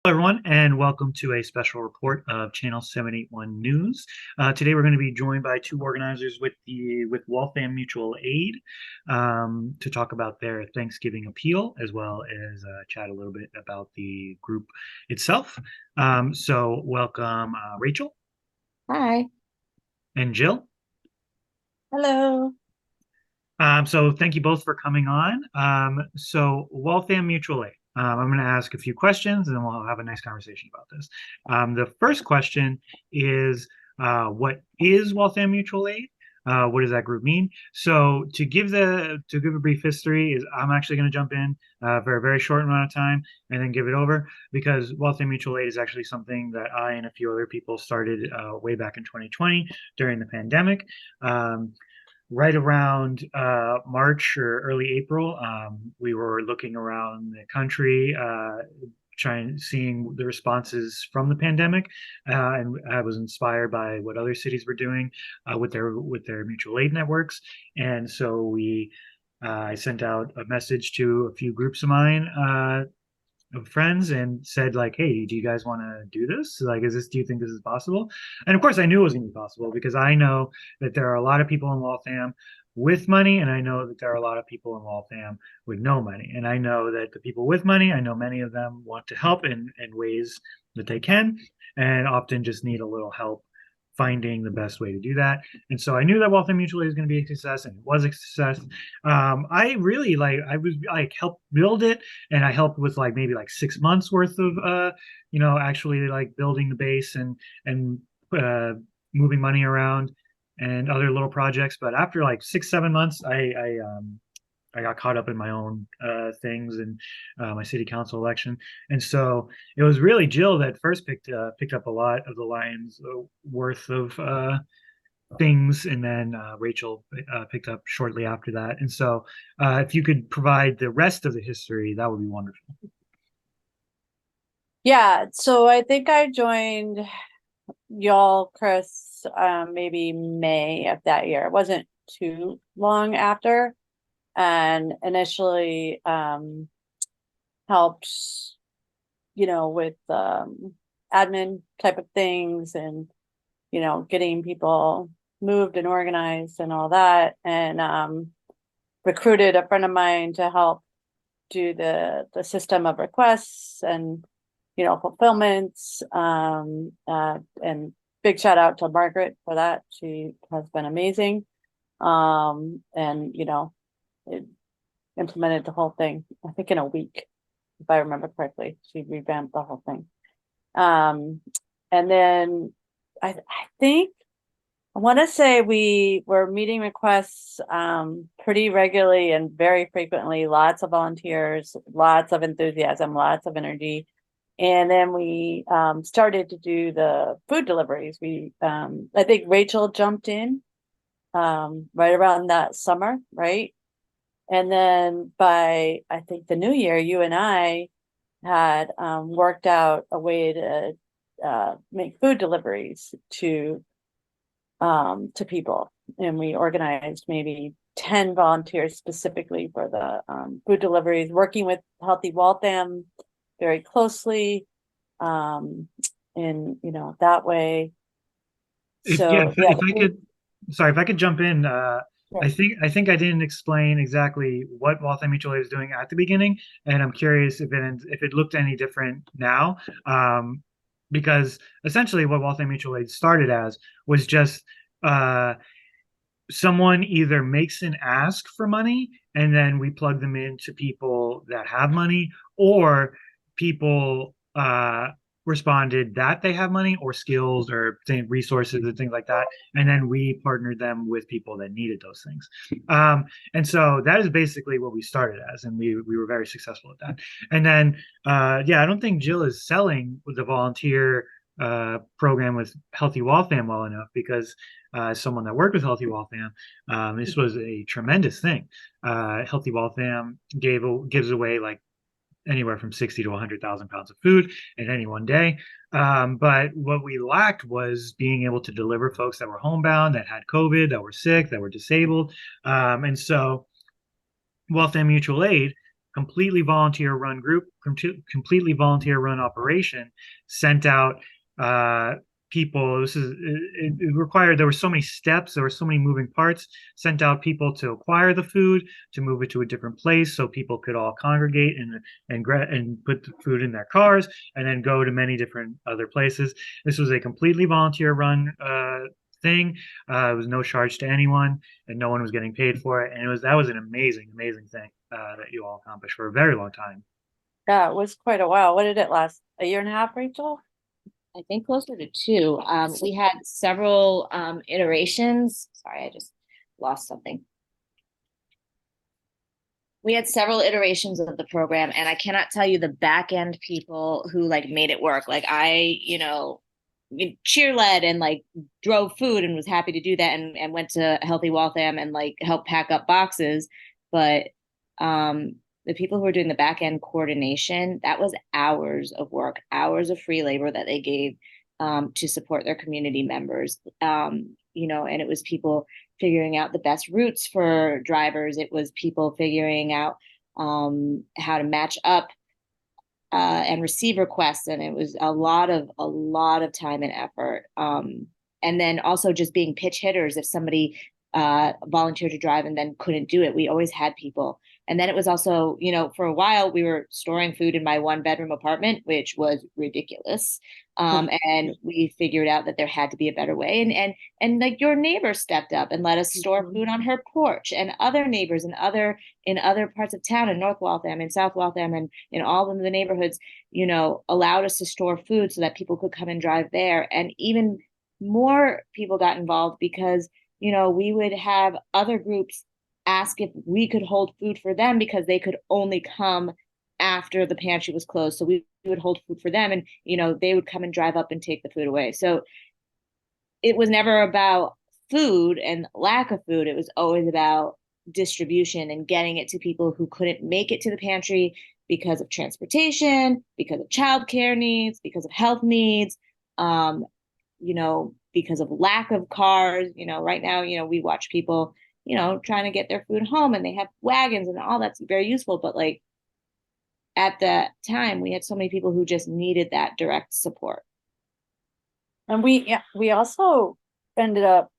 Hello, everyone, and welcome to a special report of Channel 781 News. Today, we're going to be joined by two organizers with Waltham Mutual Aid to talk about their Thanksgiving appeal, as well as chat a little bit about the group itself. So, welcome, Rachel Hi. and Jill. Hello. So thank you both for coming on. So Waltham Mutual Aid. I'm going to ask a few questions and then we'll have a nice conversation about this. The first question is, what is Waltham Mutual Aid? What does that group mean? So to give a brief history is I'm actually going to jump in for a very short amount of time and then give it over because Waltham Mutual Aid is actually something that I and a few other people started way back in 2020 during the pandemic. Right around March or early April, we were looking around the country, seeing the responses from the pandemic, and I was inspired by what other cities were doing with their mutual aid networks, and so I sent out a message to a few groups of mine, of friends, and said like, hey, do you guys want to do this? Like, do you think this is possible? And of course I knew it was going to be possible because I know that there are a lot of people in Waltham with money, and I know that there are a lot of people in Waltham with no money, and I know that the people with money, I know many of them want to help in ways that they can, and often just need a little help finding the best way to do that. And so I knew that Waltham Mutual Aid was going to be a success, and it was a success. I was like helped build it, and I helped with like maybe like 6 months worth of actually like building the base and uh moving money around and other little projects. But after like 6 7 months, I got caught up in my own things and my city council election, and so it was really Jill that first picked up a lot of the Lions' worth of things, and then Rachel picked up shortly after that. And so, if you could provide the rest of the history, that would be wonderful. Yeah, so I think I joined y'all, Chris, maybe May of that year. It wasn't too long after, and initially helped, with admin type of things and getting people moved and organized and all that, and recruited a friend of mine to help do the system of requests and fulfillments, and big shout out to Margaret for that. She has been amazing, and it implemented the whole thing, I think, in a week, if I remember correctly. She revamped the whole thing. And then I think I want to say we were meeting requests pretty regularly and very frequently. Lots of volunteers, lots of enthusiasm, lots of energy. And then we started to do the food deliveries. I think Rachel jumped in right around that summer, right? And then by, I think, the new year, you and I had worked out a way to make food deliveries to people, and we organized maybe 10 volunteers specifically for the food deliveries, working with Healthy Waltham very closely, in that way. Yeah, So yeah. if I could, sorry, if I could jump in. Sure. I think I didn't explain exactly what Waltham Mutual Aid is doing at the beginning, and I'm curious if it looked any different now. Because essentially what Waltham Mutual Aid started as was just uh, someone either makes an ask for money and then we plug them into people that have money, or people responded that they have money or skills or resources and things like that, and then we partnered them with people that needed those things. And so that is basically what we started as, and we were very successful at that. And then yeah, I don't think Jill is selling the volunteer program with Healthy Waltham well enough, because as someone that worked with Healthy Waltham, this was a tremendous thing. Healthy Waltham gives away like anywhere from 60 to 100,000 pounds of food in any one day. But what we lacked was being able to deliver folks that were homebound, that had COVID, that were sick, that were disabled. And so Waltham Mutual Aid completely volunteer run group, completely volunteer run operation, sent out people. It required, there were so many steps, there were so many moving parts, sent out people to acquire the food, to move it to a different place so people could all congregate and put the food in their cars and then go to many different other places. This was a completely volunteer run thing. It was no charge to anyone, and no one was getting paid for it. And that was an amazing thing that you all accomplished for a very long time. Yeah, it was quite a while. What did it last? A year and a half, Rachel? I think closer to two. We had several iterations. Sorry, I just lost something. We had several iterations of the program, and I cannot tell you the back end people who like made it work. Like cheer led and like drove food and was happy to do that, and went to Healthy Waltham and like helped pack up boxes. But the people who were doing the back end coordination, that was hours of work, hours of free labor that they gave to support their community members. And it was people figuring out the best routes for drivers. It was people figuring out how to match up and receive requests, and it was a lot of time and effort. And then also just being pitch hitters. If somebody volunteered to drive and then couldn't do it, we always had people. And then it was also, for a while we were storing food in my 1-bedroom apartment, which was ridiculous. And we figured out that there had to be a better way. And like your neighbor stepped up and let us store food on her porch, and other neighbors in other parts of town, in North Waltham, in South Waltham, and in all of the neighborhoods, allowed us to store food so that people could come and drive there. And even more people got involved because, we would have other groups ask if we could hold food for them because they could only come after the pantry was closed. So we would hold food for them, and they would come and drive up and take the food away. So it was never about food and lack of food. It was always about distribution and getting it to people who couldn't make it to the pantry because of transportation, because of childcare needs, because of health needs, because of lack of cars. Right now, we watch people trying to get their food home, and they have wagons and all that's very useful. But like at that time, we had so many people who just needed that direct support. And we also ended up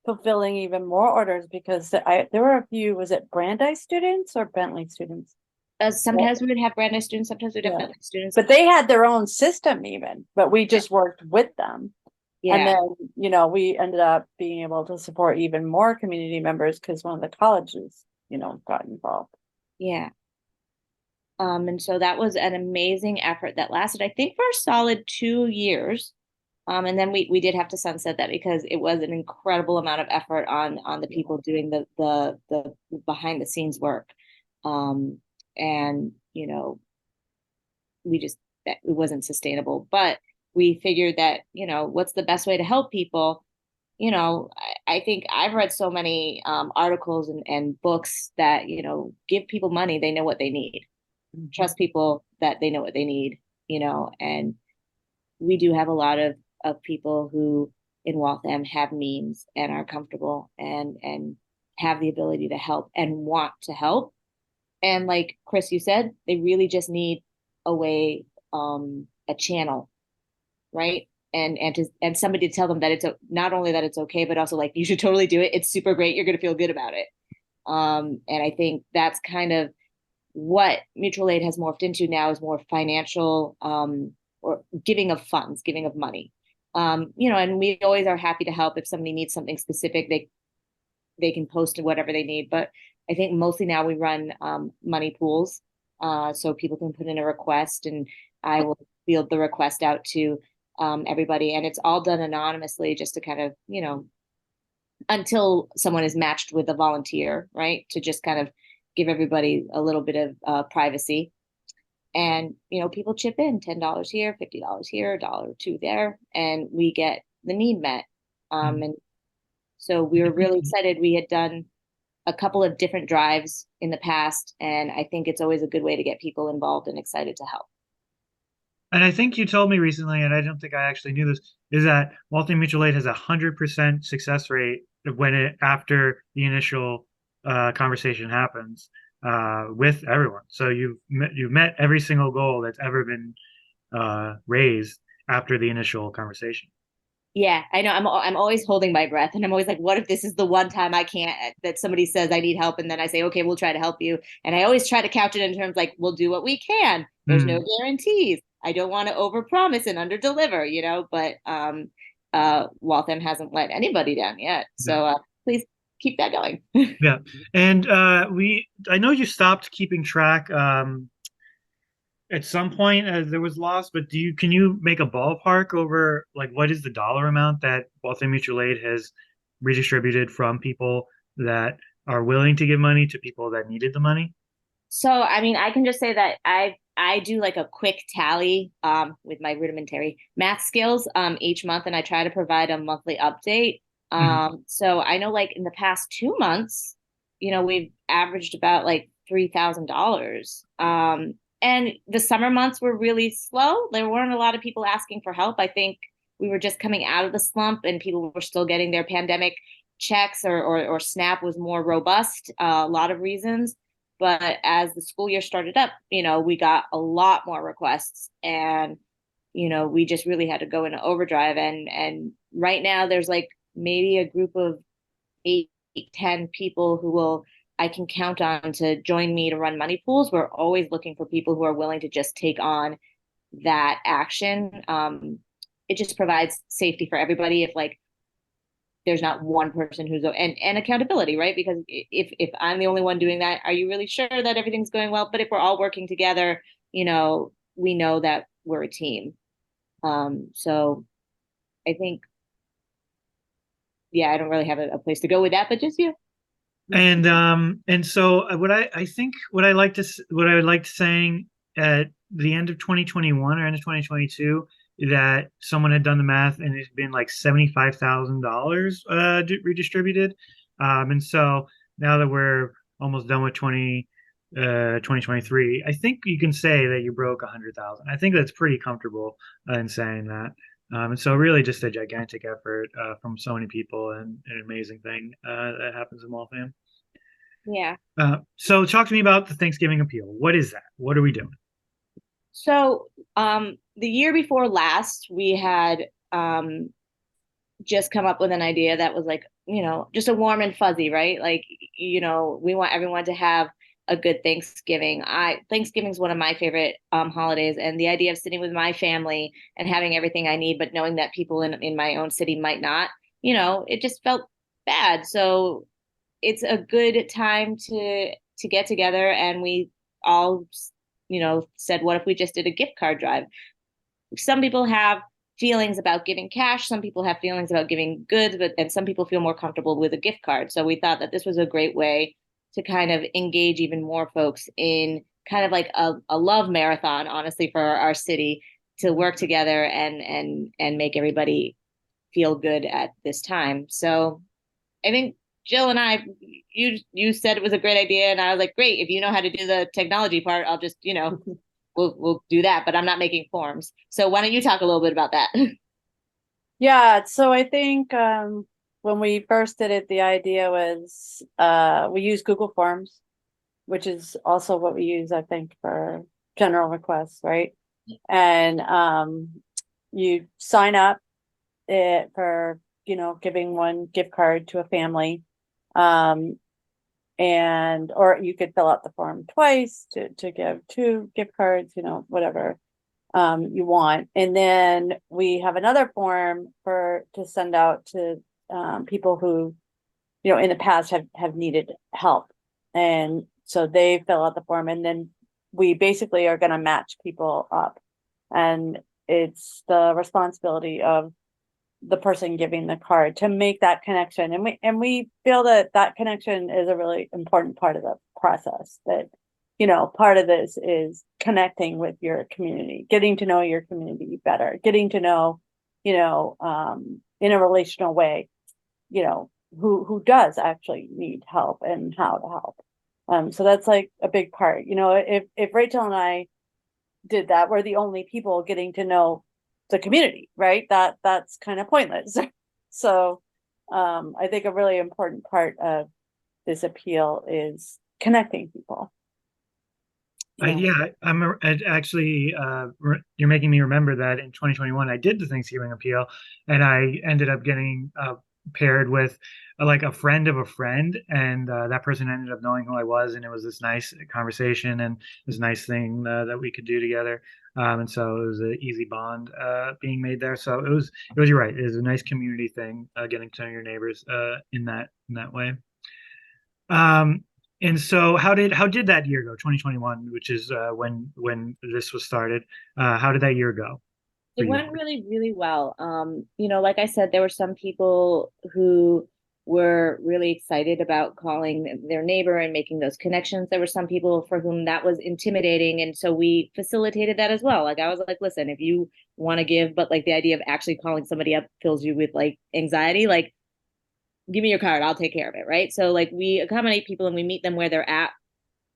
fulfilling even more orders because there were a few, was it Brandeis students or Bentley students? Sometimes we would have Brandeis students, sometimes we'd have Bentley students. But they had their own system even, but we just worked with them. Yeah. And then, we ended up being able to support even more community members because one of the colleges, got involved. Yeah. And so that was an amazing effort that lasted, I think, for a solid 2 years. And then we did have to sunset that because it was an incredible amount of effort on the people doing the behind the scenes work. And it wasn't sustainable. But we figured that, what's the best way to help people? I think I've read so many articles and books that, give people money, they know what they need. Trust people that they know what they need, and we do have a lot of people who in Waltham have means and are comfortable and have the ability to help and want to help. And like Chris, you said, they really just need a way, a channel, right? And somebody to tell them that it's not only that it's okay, but also like you should totally do it. It's super great. You're going to feel good about it. And I think that's kind of what mutual aid has morphed into now, is more financial or giving of funds, giving of money. And we always are happy to help if somebody needs something specific. They can post whatever they need. But I think mostly now we run money pools, so people can put in a request, and I will field the request out to everybody, and it's all done anonymously, just to kind of, until someone is matched with a volunteer, right? To just kind of give everybody a little bit of privacy. And, people chip in $10 here, $50 here, $1 or $2 there, and we get the need met. And so we were really excited. We had done a couple of different drives in the past, and I think it's always a good way to get people involved and excited to help. And I think you told me recently, and I don't think I actually knew this, is that Waltham Mutual Aid has a 100% success rate after the initial conversation happens. with everyone. So you've met every single goal that's ever been raised after the initial conversation. Yeah, I know. I'm always holding my breath, and I'm always like, what if this is the one time I can't, that somebody says I need help, and then I say, okay, we'll try to help you. And I always try to couch it in terms like, we'll do what we can. There's no Mm, guarantees. I don't want to overpromise and underdeliver, but Waltham hasn't let anybody down yet. yeah. So please keep that going. Yeah. And I know you stopped keeping track at some point there was loss, but can you make a ballpark over like what is the dollar amount that Waltham Mutual Aid has redistributed from people that are willing to give money to people that needed the money? So, I mean, I can just say that I do like a quick tally with my rudimentary math skills each month, and I try to provide a monthly update. Mhm. So I know like in the past 2 months, we've averaged about like $3,000. And the summer months were really slow. There weren't a lot of people asking for help. I think we were just coming out of the slump, and people were still getting their pandemic checks, or SNAP was more robust. A lot of reasons. But as the school year started up, we got a lot more requests, and we just really had to go into overdrive. And right now there's like maybe a group of 8, 10 people who will I can count on to join me to run money pools. We're always looking for people who are willing to just take on that action. It just provides safety for everybody if like there's not one person who's and accountability, right? Because if I'm the only one doing that, are you really sure that everything's going well? But if we're all working together, we know that we're a team. So I think, yeah, I don't really have a place to go with that, but just you. And so I think what I liked saying at the end of 2021 or end of 2022 that someone had done the math and it's been like $75,000 redistributed. And so now that we're almost done with 2023, I think you can say that you broke 100,000. I think that's pretty comfortable in saying that. And so really just a gigantic effort from so many people and an amazing thing that happens in Waltham. Yeah. So talk to me about the Thanksgiving appeal. What is that? What are we doing? So the year before last, we had just come up with an idea that was like, just a warm and fuzzy, right? Like, we want everyone to have a good Thanksgiving. Thanksgiving is one of my favorite holidays, and the idea of sitting with my family and having everything I need, but knowing that people in my own city might not, it just felt bad. So it's a good time to get together, and we all said, what if we just did a gift card drive? Some people have feelings about giving cash, some people have feelings about giving goods, and some people feel more comfortable with a gift card. So we thought that this was a great way to kind of engage even more folks in kind of like a love marathon, honestly, for our city, to work together and make everybody feel good at this time. So I think Jill and I, you said it was a great idea, and I was like, great. If you know how to do the technology part, I'll just we'll do that. But I'm not making forms. So why don't you talk a little bit about that? Yeah, so I think when we first did it, the idea was we use Google Forms, which is also what we use, I think, for general requests, right? And you sign up for giving one gift card to a family, and or you could fill out the form twice to give 2 gift cards, whatever you want. And then we have another form to send out to people who in the past have needed help, and so they fill out the form, and then we basically are going to match people up, and it's the responsibility of the person giving the card to make that connection. And we feel that that connection is a really important part of the process. That part of this is connecting with your community, getting to know your community better, getting to know in a relational way who does actually need help and how to help. So that's like a big part. If Rachel and I did that, we're the only people getting to know the community, right? That's kind of pointless. So I think a really important part of this appeal is connecting people. Actually, you're making me remember that in 2021 I did the Thanksgiving appeal, and I ended up getting paired with like a friend of a friend, and that person ended up knowing who I was, and it was this nice conversation and this nice thing that we could do together. And so it was an easy bond being made there. So it was you're right. It was a nice community thing, getting to know your neighbors in that way. Um, and so how did that year go, 2021, which is when this was started? How did that year go for It you? went really, really well. Like I said, there were some people who were really excited about calling their neighbor and making those connections. There were some people for whom that was intimidating. And so we facilitated that as well. Like I was like, listen, if you want to give, but like the idea of actually calling somebody up fills you with like anxiety, like give me your card, I'll take care of it. Right. So like we accommodate people and we meet them where they're at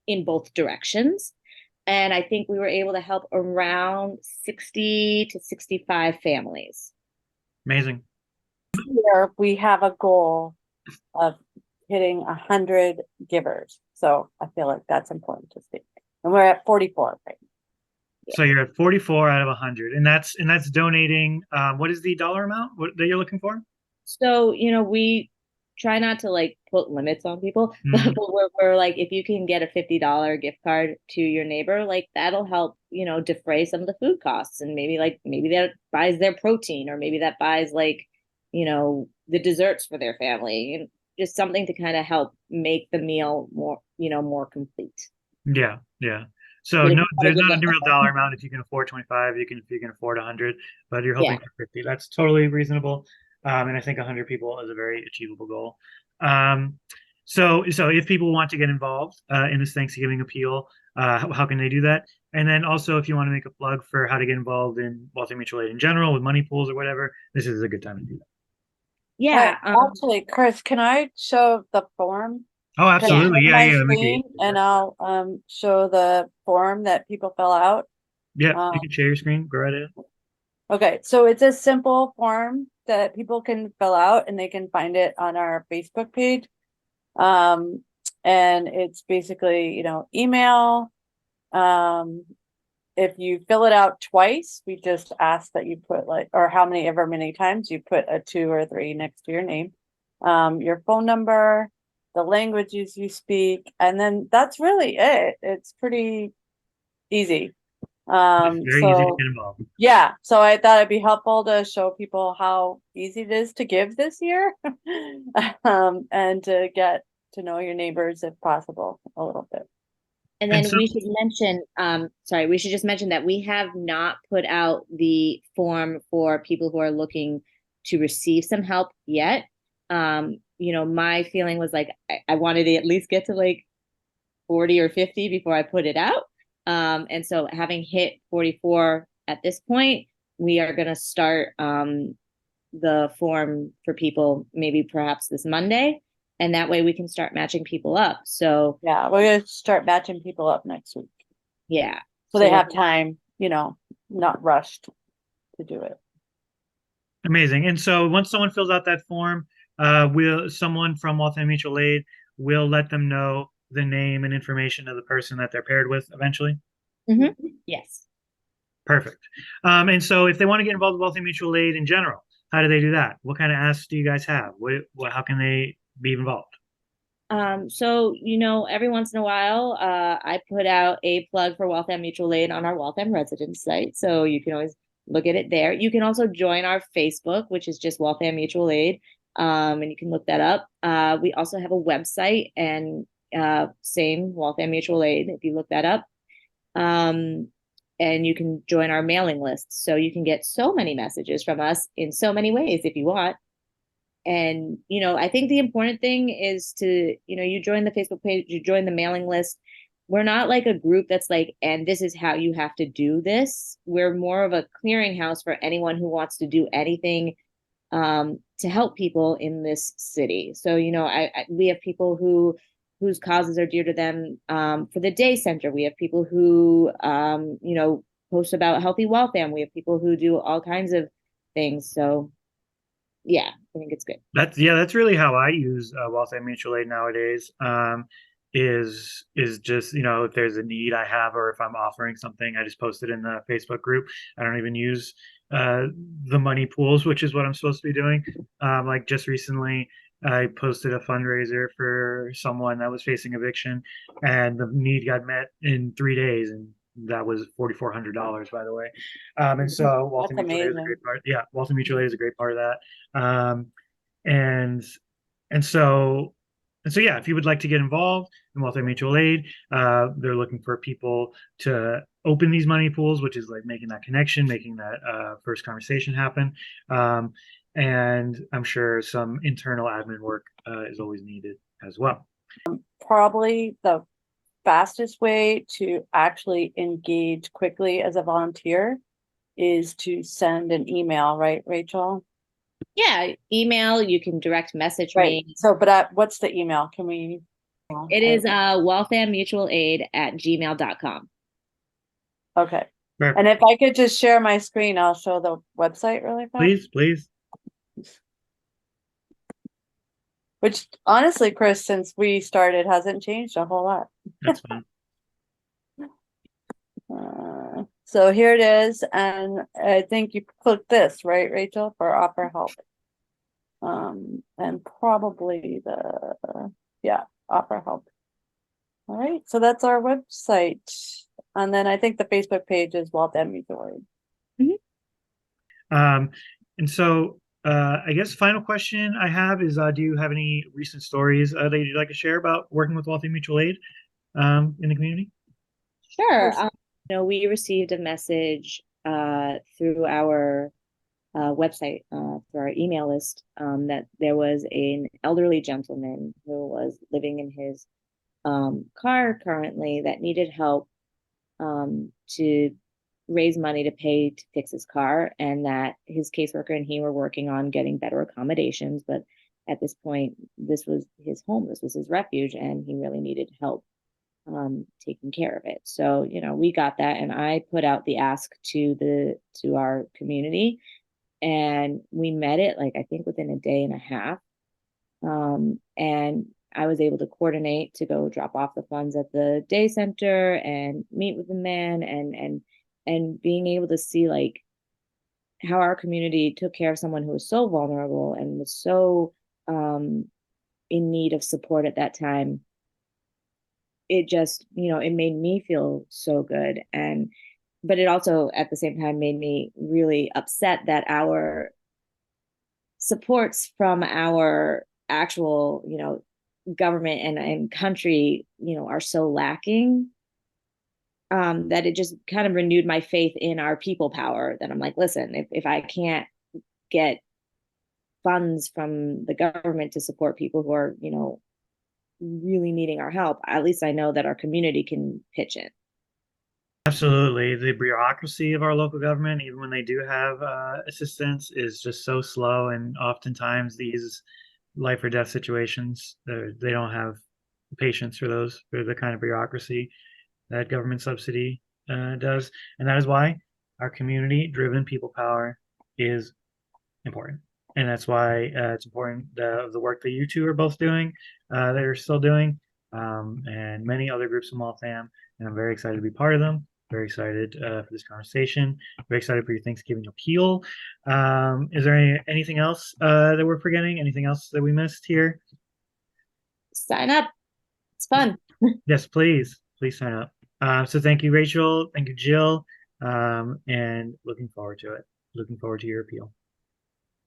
in both directions. And I think we were able to help around 60 to 65 families. Amazing. Here we have a goal of hitting 100 givers. So I feel like that's important to see. And we're at 44 right now. So you're at 44 out of 100, and that's donating. What is the dollar amount that you're looking for? So, we try not to like put limits on people, Mhm. but we're like, if you can get a $50 gift card to your neighbor, like that'll help, defray some of the food costs. And maybe that buys their protein, or maybe that buys like, the desserts for their family, and just something to kind of help make the meal more, more complete. Yeah, yeah. So But if no, you want there's to give not a them, real dollar amount if you can afford 25, if you can afford 100, but you're yeah. hoping for 50. That's totally reasonable. And I think 100 people is a very achievable goal. Um, so if people want to get involved in this Thanksgiving appeal, how can they do that? And then also, if you want to make a plug for how to get involved in Waltham Mutual Aid in general with money pools or whatever, this is a good time to do that. Yeah. Actually, Chris, can I show the form? Oh, Can I Yeah. absolutely. share Yeah, my yeah. Make it screen and easier. I'll show the form that people fill out? Yeah, Um, you can share your screen. Go right ahead. okay, so it's a simple form that people can fill out and they can find it on our Facebook page. Um, and it's basically, email. Um, if you fill it out twice, we just ask that you put or ever many times you put a 2 or 3 next to your name, your phone number, the languages you speak, and then that's really it. It's pretty easy. It's very easy to So get involved. yeah, so I thought it'd be helpful to show people how easy it is to give this year, and to get to know your neighbors if possible a little bit. And And then so, we should mention, we should just mention that we have not put out the form for people who are looking to receive some help yet. My feeling was like I wanted to at least get to like 40 or 50 before I put it out. And so having hit 44 at this point, we are going to start the form for people maybe perhaps this Monday. And that way we can start matching people up. So Yeah, we're gonna start matching people up next week. yeah. So they have time, not rushed to do it. amazing. And so once someone fills out that form, will someone from Waltham Mutual Aid will let them know the name and information of the person that they're paired with eventually? Mhm. Yes. Perfect. And so if they want to get involved with Waltham Mutual Aid in general, how do they do that? What kind of asks do you guys have? How can they be involved? Every once in a while, I put out a plug for Waltham Mutual Aid on our Waltham residence site. So you can always look at it there. You can also join our Facebook, which is just Waltham Mutual Aid. And you can look that up. We also have a website and same Waltham Mutual Aid, if you look that up. And you can join our mailing list. So you can get so many messages from us in so many ways if you want. And, I think the important thing is to, you join the Facebook page, you join the mailing list. We're not like a group that's like, and this is how you have to do this. We're more of a clearinghouse for anyone who wants to do anything to help people in this city. So, we have people whose causes are dear to them for the day center. We have people who, post about healthy Waltham. We have people who do all kinds of things. So yeah, I think it's good. That's really how I use Waltham Mutual Aid nowadays. is just, you know, if there's a need I have, or if I'm offering something, I just post it in the Facebook group. I don't even use uh, the money pools, which is what I'm supposed to be doing. Like just recently, I posted a fundraiser for someone that was facing eviction, and the need got met in 3 days, and that was $4,400, by the way. And so Waltham That's Mutual Aid is a amazing. great part. Yeah, Waltham Mutual Aid is a great part of that. And and so and so yeah, if you would like to get involved in multi-mutual aid, they're looking for people to open these money pools, which is like making that connection, making that first conversation happen. Um, and I'm sure some internal admin work is always needed as well. Probably the fastest way to actually engage quickly as a volunteer is to send an email, right, Rachel? Yeah, email, you can direct message Right. me. So, but what's the email? Can we? It is walthammutualaid@gmail.com. Okay. And Perfect. if I could just share my screen, I'll show the website really fast. Please, please. Which honestly, Chris, since we started, hasn't changed a whole lot. That's fine. So here it is, and I think you click this, right, Rachel, for offer help. And probably yeah, offer help. All right, so that's our website. And then I think the Facebook page is Waltham Mutual Aid. Um, and so I guess final question I have is, do you have any recent stories that you'd like to share about working with Waltham Mutual Aid in the community? Sure. We received a message through our website, through our email list, that there was an elderly gentleman who was living in his car currently that needed help to raise money to pay to fix his car, and that his caseworker and he were working on getting better accommodations. But at this point, this was his home, this was his refuge, and he really needed help taking care of it. So, we got that, and I put out the ask to our community, and we met it like I think within a day and a half. And I was able to coordinate to go drop off the funds at the day center and meet with the man, and being able to see like how our community took care of someone who was so vulnerable and was so in need of support at that time. It just, it made me feel so good. And but it also at the same time made me really upset that our supports from our actual, government and country, are so lacking, that it just kind of renewed my faith in our people power. That I'm like, listen, if I can't get funds from the government to support people who are, really needing our help, at least I know that our community can pitch in. Absolutely. The bureaucracy of our local government, even when they do have assistance, is just so slow. And oftentimes, these life or death situations, they don't have patience for those, for the kind of bureaucracy that government subsidy does. And that is why our community driven people power is important. And that's why it's important, the work that you two are both doing, that you're still doing, and many other groups in Waltham. And I'm very excited to be part of them. Very excited for this conversation. Very excited for your Thanksgiving appeal. Is there anything else that we're forgetting? Anything else that we missed here? Sign up. It's fun. Yes, please. Please sign up. So thank you, Rachel. Thank you, Jill. And looking forward to it. Looking forward to your appeal.